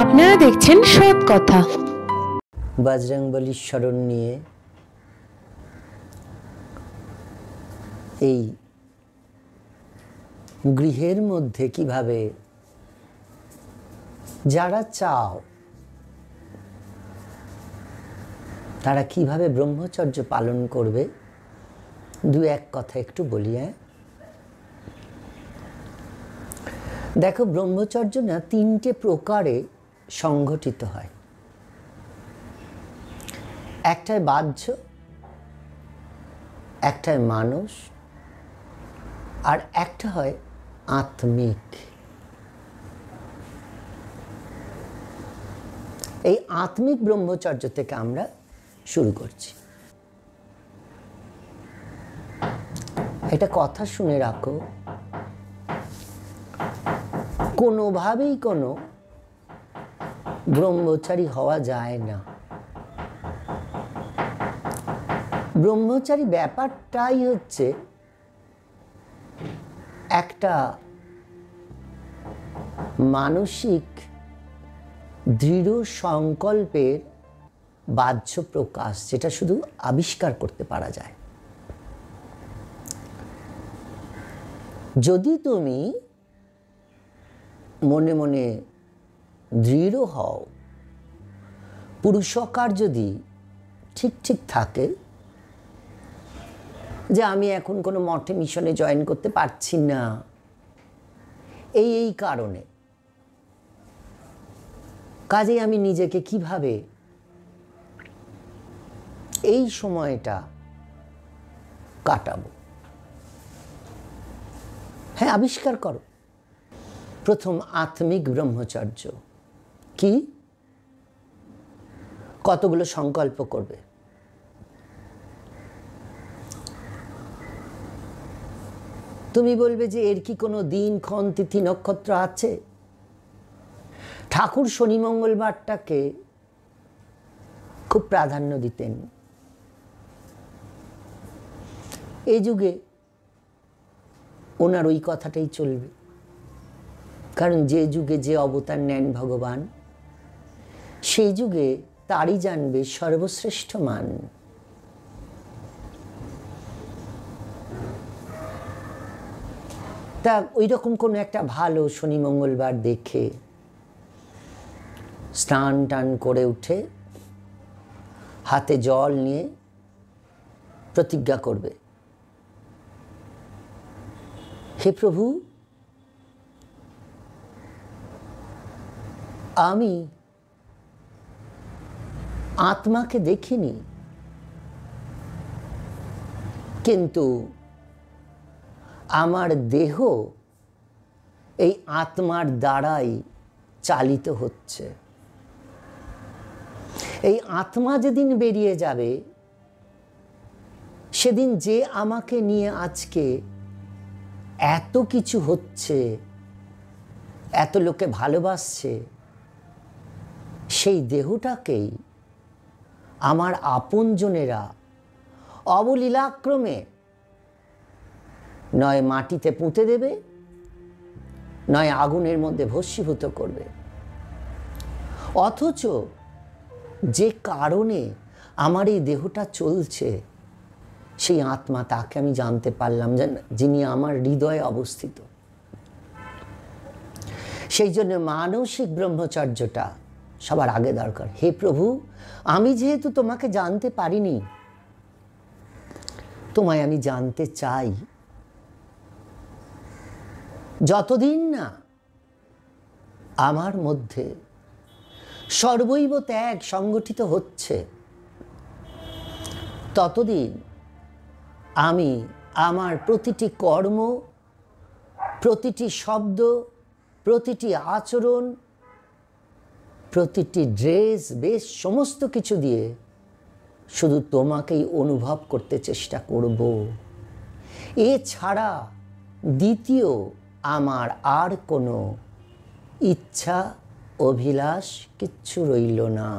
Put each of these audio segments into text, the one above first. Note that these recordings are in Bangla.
আপনারা দেখছেন সৎ কথা। বজরংবলীর শরণ নিয়ে এই গৃহের মধ্যে কিভাবে যারা চাও তারা কিভাবে ব্রহ্মচর্য পালন করবে, দু এক কথা একটু বলি। দেখো, ব্রহ্মচর্য না তিনটে প্রকারে সংগঠিত হয়। একটায় বাহ্য, একটায় মানস, আর একটা হয় আত্মিক। এই আত্মিক ব্রহ্মচর্য থেকে আমরা শুরু করছি। একটা কথা শুনে রাখো, কোনোভাবেই কোনো ব্রহ্মচারী হওয়া যায় না। ব্রহ্মচারী ব্যাপারটাই হচ্ছে একটা মানসিক দৃঢ় সংকল্পের বাহ্য প্রকাশ, যেটা শুধু আবিষ্কার করতে পারা যায়। যদি তুমি মনে মনে দৃঢ় হও, পুরুষকার যদি ঠিক ঠিক থাকে যে আমি এখন কোনো মঠে মিশনে জয়েন করতে পারছি না, এই কারণে, কাজেই আমি নিজেকে কিভাবে এই সময়টা কাটাবো, হ্যাঁ, আবিষ্কার করো। প্রথম আত্মিক ব্রহ্মচর্য কি? কতগুলো সংকল্প করবে। তুমি বলবে যে এর কি কোনো দিন, ক্ষণ, তিথি, নক্ষত্র আছে? ঠাকুর শনি মঙ্গলবারটাকে খুব প্রাধান্য দিতেন। এই যুগে ওনার ওই কথাটাই চলবে, কারণ যে যুগে যে অবতার নেন ভগবান, সেই যুগে তারই জানবে সর্বশ্রেষ্ঠ মান। তা ওই রকম কোনো একটা ভালো শনি মঙ্গলবার দেখে স্নান টান করে উঠে হাতে জল নিয়ে প্রতিজ্ঞা করবে, হে প্রভু, আমি আত্মাকে দেখিনি, কিন্তু আমার দেহ এই আত্মার দ্বারাই চালিত হচ্ছে। এই আত্মা যেদিন বেরিয়ে যাবে, সেদিন যে আমাকে নিয়ে আজকে এত কিছু হচ্ছে, এত লোকে ভালোবাসছে, সেই দেহটাকেই আমার আপনজনেরা অবলীলাক্রমে নয় মাটিতে পুঁতে দেবে, নয় আগুনের মধ্যে ভস্মীভূত করবে। অথচ যে কারণে আমার এই দেহটা চলছে, সেই আত্মা, তাকে আমি জানতে পারলাম, যিনি আমার হৃদয়ে অবস্থিত। সেই জন্য মানসিক ব্রহ্মচর্যটা সবার আগে দরকার। হে প্রভু, আমি যেহেতু তোমাকে জানতে পারিনি, তোমায় আমি জানতে চাই। যতদিন না আমার মধ্যে সর্বৈব ত্যাগ সংগঠিত হচ্ছে, ততদিন আমি আমার প্রতিটি কর্ম, প্রতিটি শব্দ, প্রতিটি আচরণ, প্রতিটি ড্রেস, বেশ সমস্ত কিছু দিয়ে শুধু তোমাকেই অনুভব করতে চেষ্টা করব। এছাড়া দ্বিতীয় আমার আর কোনো ইচ্ছা, অভিলাষ কিচ্ছু রইল না।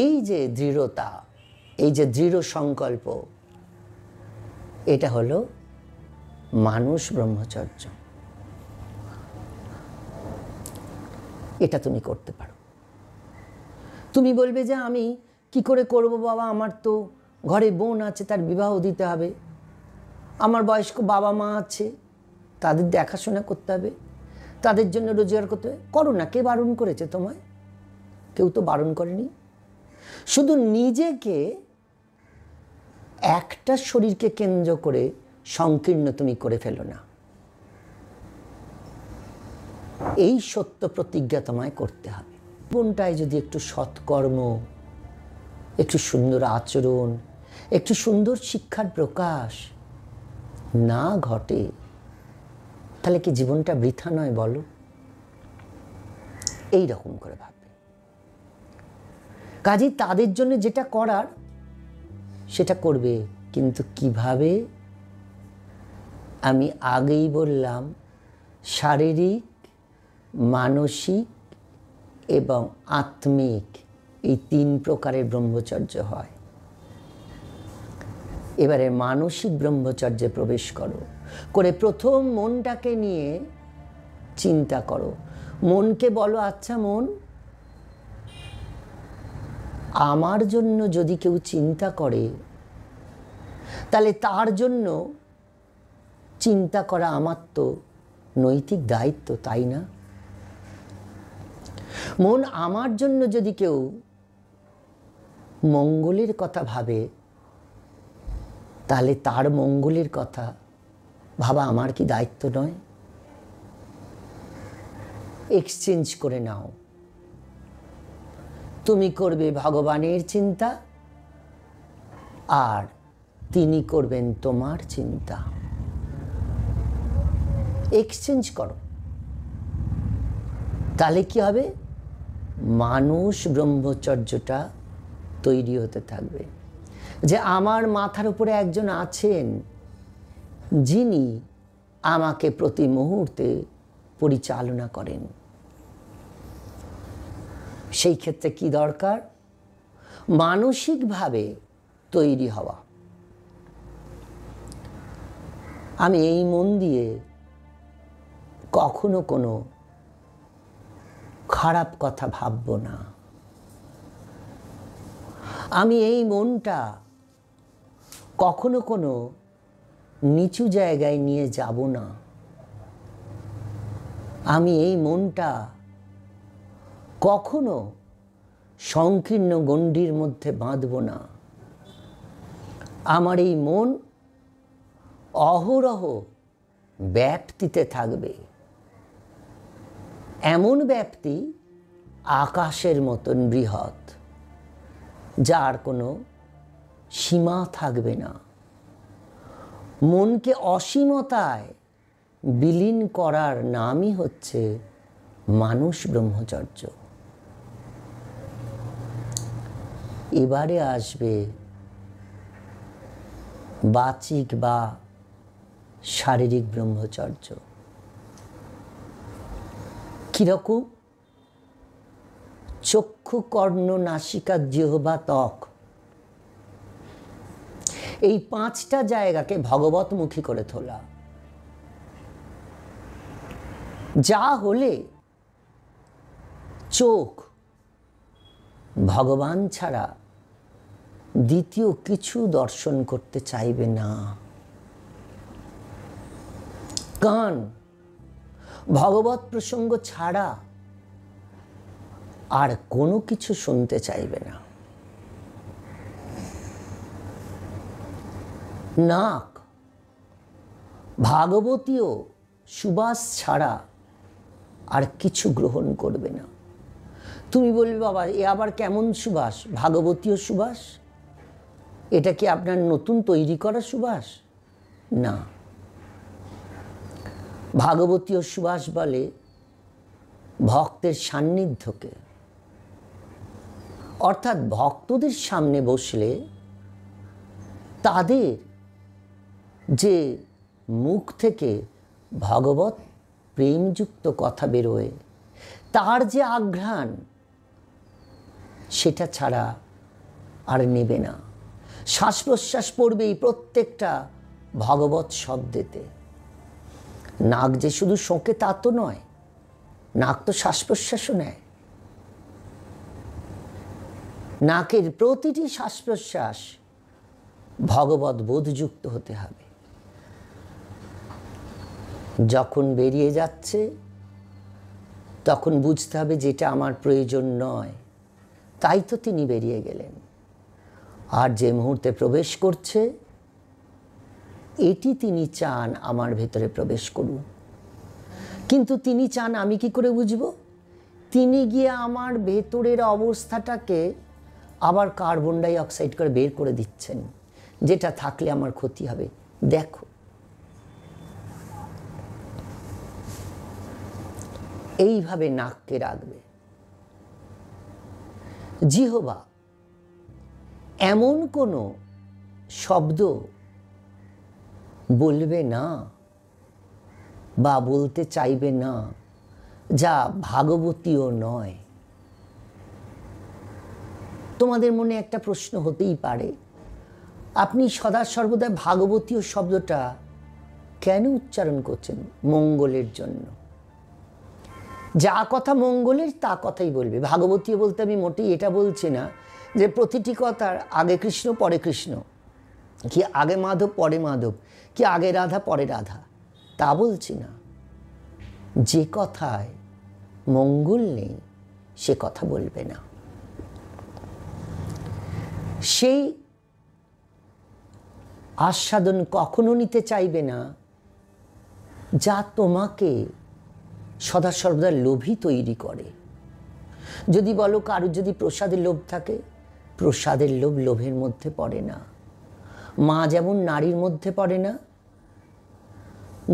এই যে দৃঢ়তা, এই যে দৃঢ় সংকল্প, এটা হলো মানুষ ব্রহ্মচর্য। এটা তুমি করতে পারো। তুমি বলবে যে আমি কি করে করব বাবা, আমার তো ঘরে বোন আছে, তার বিবাহ দিতে হবে, আমার বয়স্ক বাবা মা আছে, তাদের দেখাশোনা করতে হবে, তাদের জন্য রোজগার করতে হবে। করো না, কে বারণ করেছে তোমায়? কেউ তো বারণ করেনি। শুধু নিজেকে একটা শরীরকে কেন্দ্র করে সংকীর্ণ তুমি করে ফেলো না। এই সত্য প্রতিজ্ঞা তোমায় করতে হবে। জীবনটায় যদি একটু সৎকর্ম, একটু সুন্দর আচরণ, একটু সুন্দর শিক্ষার প্রকাশ না ঘটে, তাহলে কি জীবনটা বৃথা নয় বলো? এই রকম করে ভাববে। কাজেই তাদের জন্য যেটা করার সেটা করবে, কিন্তু কিভাবে? আমি আগেই বললাম, শারীরিক, মানসিক এবং আত্মিক এই 3 প্রকারের ব্রহ্মচর্য হয়। এবারে মানসিক ব্রহ্মচর্যে প্রবেশ করো, করে প্রথম মনটাকে নিয়ে চিন্তা করো। মনকে বলো, আচ্ছা মন, আমার জন্য যদি কেউ চিন্তা করে, তাহলে তার জন্য চিন্তা করা আমার তো নৈতিক দায়িত্ব, তাই না? মন, আমার জন্য যদি কেউ মঙ্গলের কথা ভাবে, তাহলে তার মঙ্গলের কথা ভাবা আমার কি দায়িত্ব নয়? এক্সচেঞ্জ করে নাও। তুমি করবে ভগবানের চিন্তা, আর তিনি করবেন তোমার চিন্তা। এক্সচেঞ্জ করো। তাহলে কি হবে? মানুষ ব্রহ্মচর্যটা তৈরি হতে থাকবে, যে আমার মাথার উপরে একজন আছেন যিনি আমাকে প্রতি মুহূর্তে পরিচালনা করেন। সেই ক্ষেত্রে কি দরকার? মানসিকভাবে তৈরি হওয়া। আমি এই মন দিয়ে কখনো কোনো খারাপ কথা ভাবব না। আমি এই মনটা কখনো কোনো নিচু জায়গায় নিয়ে যাব না। আমি এই মনটা কখনো সংকীর্ণ গণ্ডির মধ্যে বাঁধব না। আমার এই মন অহরহ ব্যাপ্তিতে থাকবে, এমন ব্যাপ্তি আকাশের মতন বৃহৎ, যার কোনো সীমা থাকবে না। মনকে অসীমতায় বিলীন করার নামই হচ্ছে মানুষ ব্রহ্মচর্য। এবারে আসবে বাচিক বা শারীরিক ব্রহ্মচর্য। কিরকম? চক্ষু, কর্ণ, নাসিকা, জিহ্বা, ত্বক, এই 5টা জায়গাকে ভগবতমুখী করে তোলা। যা হলে চোখ ভগবান ছাড়া দ্বিতীয় কিছু দর্শন করতে চাইবে না। কান ভগবত প্রসঙ্গ ছাড়া আর কোনো কিছু শুনতে চাইবে না। নাক ভাগবতীয় সুবাস ছাড়া আর কিছু গ্রহণ করবে না। তুমি বলবে, বাবা এ আবার কেমন সুবাস? ভাগবতীয় সুবাস? এটা কি আপনার নতুন তৈরি করা সুবাস? না, ভাগবতীয় সুবাস বলে ভক্তের সান্নিধ্যকে। অর্থাৎ ভক্তদের সামনে বসলে তাদের যে মুখ থেকে ভগবত প্রেমযুক্ত কথা বেরোয়, তার যে আঘ্রাণ, সেটা ছাড়া আর নেবে না। শ্বাস প্রশ্বাস পড়বেই প্রত্যেকটা ভগবত শব্দেতে। নাক যে শুধু শোকে তা তো নয়, নাক তো শ্বাস প্রশ্বাসও নেয়। নাকের প্রতিটি শ্বাস প্রশ্বাস ভগবৎ বোধযুক্ত হতে হবে। যখন বেরিয়ে যাচ্ছে তখন বুঝতে হবে যেটা আমার প্রয়োজন নয়, তাই তো তিনি বেরিয়ে গেলেন। আর যে মুহূর্তে প্রবেশ করছে এটি তিনি চান আমার ভেতরে প্রবেশ করুন। কিন্তু তিনি চান আমি কি করে বুঝব? তিনি গিয়ে আমার ভেতরের অবস্থাটাকে আবার কার্বন ডাই অক্সাইড করে বের করে দিচ্ছেন, যেটা থাকলে আমার ক্ষতি হবে। দেখো, এইভাবে নাককে রাখবে। জিহ্বা এমন কোনো শব্দ বলবে না বা বলতে চাইবে না যা ভাগবতীয় নয়। তোমাদের মনে একটা প্রশ্ন হতেই পারে, আপনি সদা সর্বদা ভাগবতীয় শব্দটা কেন উচ্চারণ করছেন? মঙ্গলের জন্য। যা কথা মঙ্গলের তা কথাই বলবে। ভাগবতীয় বলতে আমি মোটেই এটা বলছি না যে প্রতিটি কথার আগে কৃষ্ণ পরে কৃষ্ণ, কি আগে মাধব পরে মাধব, কি আগে রাধা পরে রাধা, তা বলছি না। যে কথায় মঙ্গল নেই সে কথা বলবে না। সেই আস্বাদন কখনো নিতে চাইবে না যা তোমাকে সদা সর্বদা লোভী তৈরি করে। যদি বলো কারোর যদি প্রসাদের লোভ থাকে, প্রসাদের লোভ লোভের মধ্যে পড়ে না। মা যেমন নারীর মধ্যে পড়ে না,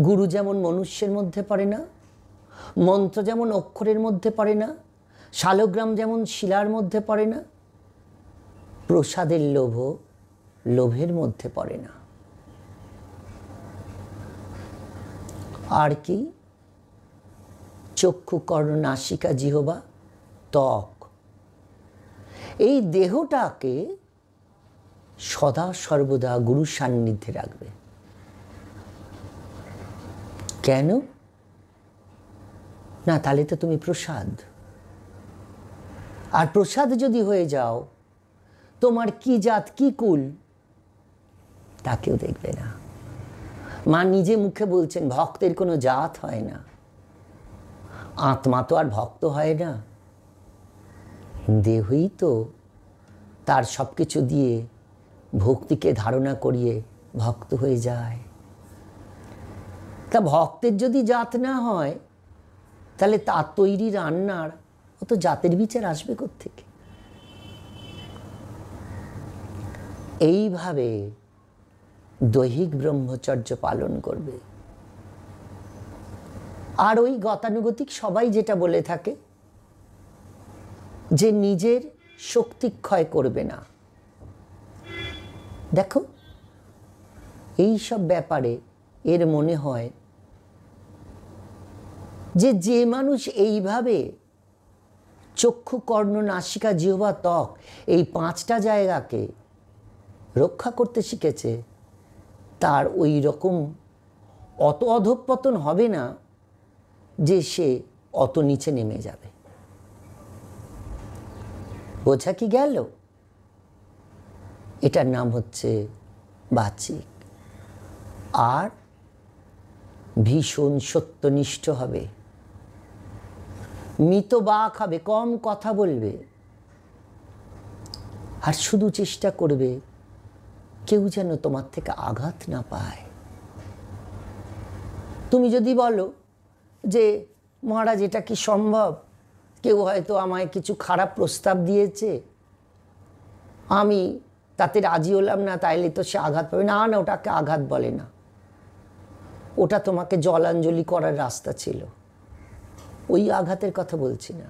গুরু যেমন মনুষ্যের মধ্যে পড়ে না, মন্ত্র যেমন অক্ষরের মধ্যে পড়ে না, শালগ্রাম যেমন শিলার মধ্যে পড়ে না, প্রসাদের লোভ লোভের মধ্যে পড়ে না। আর কি? চক্ষু, কর্ণ, নাসিকা, জিহ্বা, ত্বক, এই দেহটাকে সদা সর্বদা গুরু সান্নিধ্যে রাখবে। কেন না? তাহলে তো তুমি প্রসাদ। আর প্রসাদ যদি হয়ে যাও, তোমার কি জাত কি কুল তা কেউ দেখবে না। মা নিজে মুখে বলছেন ভক্তের কোনো জাত হয় না। আত্মা তো আর ভক্ত হয় না, দেহই তো তার সব কিছু দিয়ে ভক্তিকে ধারণা করিয়ে ভক্ত হয়ে যায়। তা ভক্তের যদি জাত না হয় তাহলে তার তৈরি রান্নার অত জাতের বিচার আসবে কোত্থেকে? এইভাবে দৈহিক ব্রহ্মচর্য পালন করবে। আর ওই গতানুগতিক সবাই যেটা বলে থাকে যে নিজের শক্তি ক্ষয় করবে না। দেখো, এই সব ব্যাপারে এর মনে হয় যে যে মানুষ এইভাবে চক্ষু, কর্ণ, নাসিকা, জিহ্বা, ত্বক এই 5টা জায়গাকে রক্ষা করতে শিখেছে, তার ওই রকম অত অধঃপতন হবে না যে সে অত নিচে নেমে যাবে। বোঝা কি গেল? এটার নাম হচ্ছে বাচিক। আর ভীষণ সত্যনিষ্ঠ হবে, মিতবাক হবে, কম কথা বলবে, আর শুধু চেষ্টা করবে কেউ যেন তোমার থেকে আঘাত না পায়। তুমি যদি বলো যে মহারাজ এটা কি সম্ভব, কেউ হয়তো আমায় কিছু খারাপ প্রস্তাব দিয়েছে, আমি তাতে রাজি হলাম না, তাইলে তো সে আঘাত পাবে। না না, ওটাকে আঘাত বলে না, ওটা তোমাকে জলাঞ্জলি করার রাস্তা ছিল। ওই আঘাতের কথা বলছি না।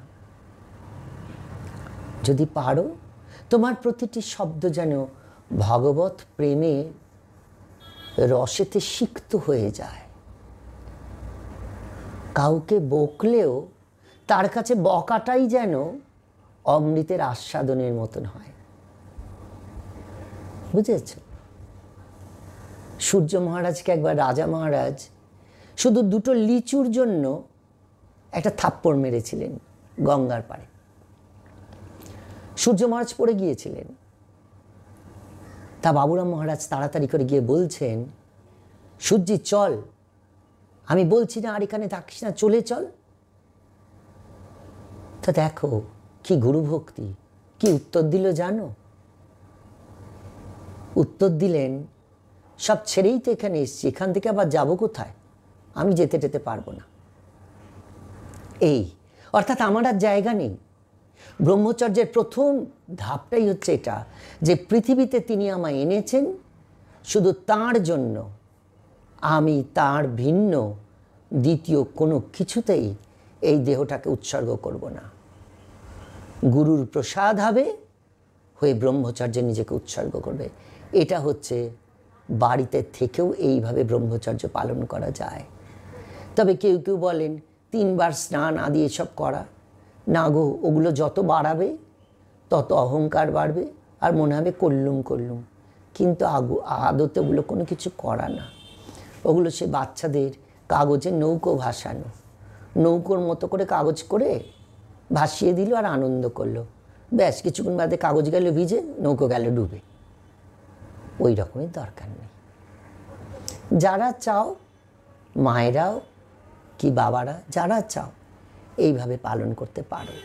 যদি পারো তোমার প্রতিটি শব্দ যেন ভগবত প্রেমে রসেতে সিক্ত হয়ে যায়। কাউকে বকলেও তার কাছে বকাটাই যেন অমৃতের আস্বাদনের মতন হয়। বুঝেছ? সূর্য মহারাজকে একবার রাজা মহারাজ শুধু 2টো লিচুর জন্য একটা থাপ্পড় মেরেছিলেন গঙ্গার পাড়ে। সূর্য মহারাজ পড়ে গিয়েছিলেন। তা বাবুরাম মহারাজ তাড়াতাড়ি করে গিয়ে বলছেন, সূর্যি চল, আমি বলছি না আর এখানে থাকিস না, চলে চল। তা দেখো কি গুরুভক্তি, কি উত্তর দিল জানো? উত্তর দিলেন, সব ছেড়েই তো এখানে এসছি, এখান থেকে আবার যাবো কোথায়? আমি যেতে যেতে পারবো না। এই অর্থাৎ আমার আর জায়গা নেই। ব্রহ্মচর্যের প্রথম ধাপটাই হচ্ছে এটা, যে পৃথিবীতে তিনি আমায় এনেছেন শুধু তাঁর জন্য, আমি তাঁর ভিন্ন দ্বিতীয় কোনো কিছুতেই এই দেহটাকে উৎসর্গ করব না। গুরুর প্রসাদ হবে, হয়ে ব্রহ্মচর্যে নিজেকে উৎসর্গ করবে। এটা হচ্ছে বাড়িতে থেকেও এইভাবে ব্রহ্মচর্য পালন করা যায়। তবে কেউ কেউ বলেন 3 বার স্নান আদি এসব করা না গো, ওগুলো যত বাড়াবে তত অহংকার বাড়বে আর মনে হবে করলুম করলুম, কিন্তু আদতে ওগুলো কোনো কিছু করা না। ওগুলো সে বাচ্চাদের কাগজে নৌকো ভাসানো, নৌকোর মতো করে কাগজ করে ভাসিয়ে দিল আর আনন্দ করলো, ব্যাস কিছুক্ষণ বাদে কাগজ গেল ভিজে, নৌকো গেল ডুবে। ওই রকমের দরকার নেই। যারা চাও, মায়েরাও কি বাবারা, যারা চাও এইভাবে পালন করতে পারো।